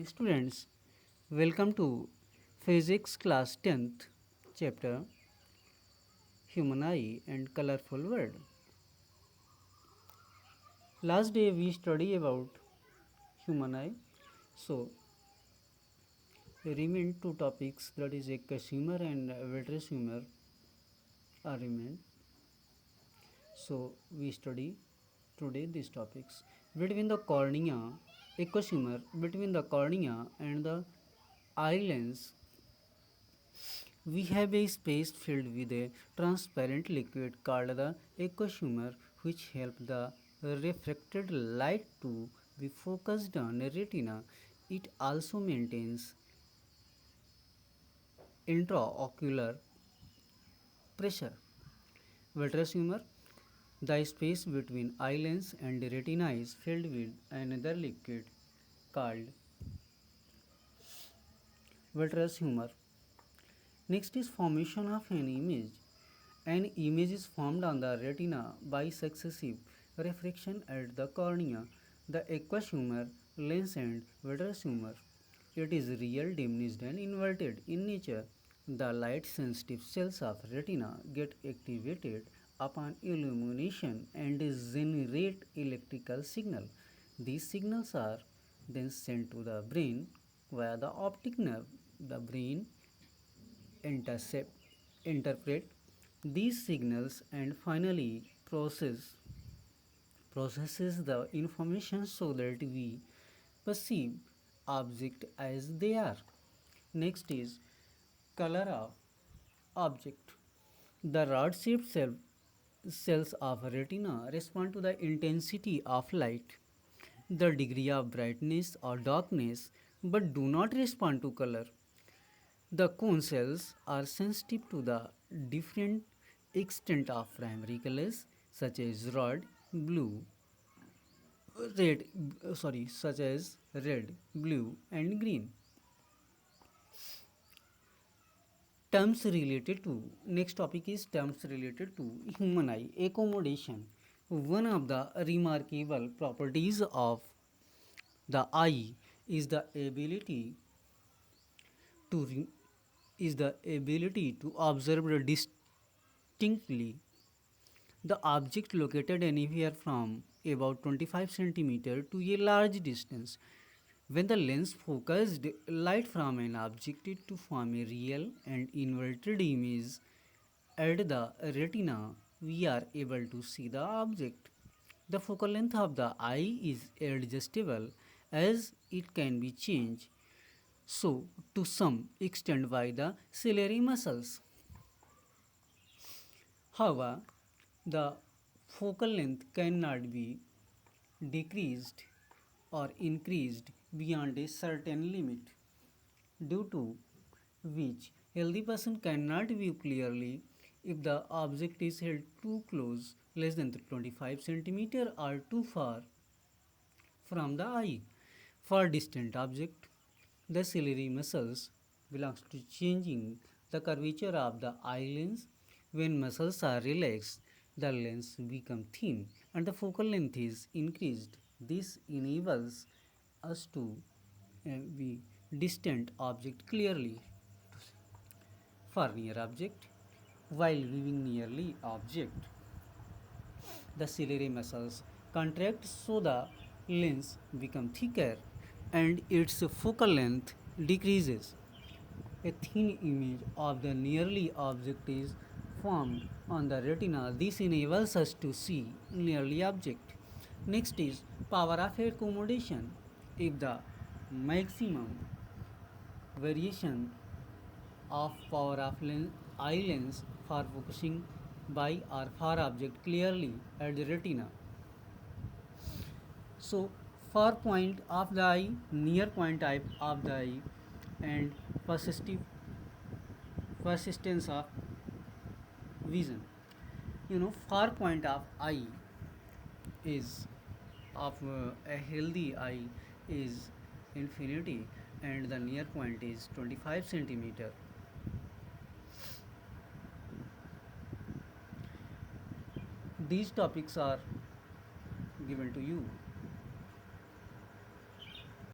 Students, welcome to Physics Class 10th chapter Human Eye and Colorful World. Last day we study about human eye. So, remain two topics, that is aqueous humor and vitreous humor are remain. So, we study today these topics. Between the cornea, aqueous humor, between the cornea and the eye lens, we have a space filled with a transparent liquid called the aqueous humor, which helps the refracted light to be focused on the retina. It also maintains intraocular pressure. Vitreous humor, the space between eye lens and the retina is filled with another liquid called vitreous humor. Next is formation of an image. An image is formed on the retina by successive refraction at the cornea, the aqueous humor, lens and vitreous humor. It is real, diminished and inverted in nature. The light sensitive cells of retina get activated upon illumination and generate electrical signal. These signals are then sent to the brain via the optic nerve. The brain intercept, interpret these signals and finally processes the information so that we perceive object as they are. Next is color of object. The rod-shaped cells of retina respond to the intensity of light, the degree of brightness or darkness, but do not respond to color. The cone cells are sensitive to the different extent of primary colors such as red, such as red, blue, and green. Terms related to next topic is terms related to human eye accommodation. One of the remarkable properties of the eye is the ability to re- observe distinctly the object located anywhere from about 25 centimeter to a large distance. When the lens focused light from an object to form a real and inverted image at the retina, we are able to see the object. The focal length of the eye is adjustable as it can be changed so to some extent by the ciliary muscles. However, the focal length cannot be decreased or increased beyond a certain limit, due to which healthy person cannot view clearly if the object is held too close, less than 25 centimeter, or too far from the eye. For distant object, the ciliary muscles belongs to changing the curvature of the eye lens. When muscles are relaxed, the lens becomes thin and the focal length is increased. This enables us to view distant object clearly. For near object, while viewing nearly object, the ciliary muscles contract so the lens becomes thicker and its focal length decreases. A thin image of the nearly object is formed on the retina. This enables us to see nearly object. Next is power of accommodation. If the maximum variation of power of eye lens for focusing by or far object clearly at the retina. So, far point of the eye, near point of the eye, and persistence of vision. Far point of eye is of a healthy eye is infinity, and the near point is 25 centimeter. These topics are given to you.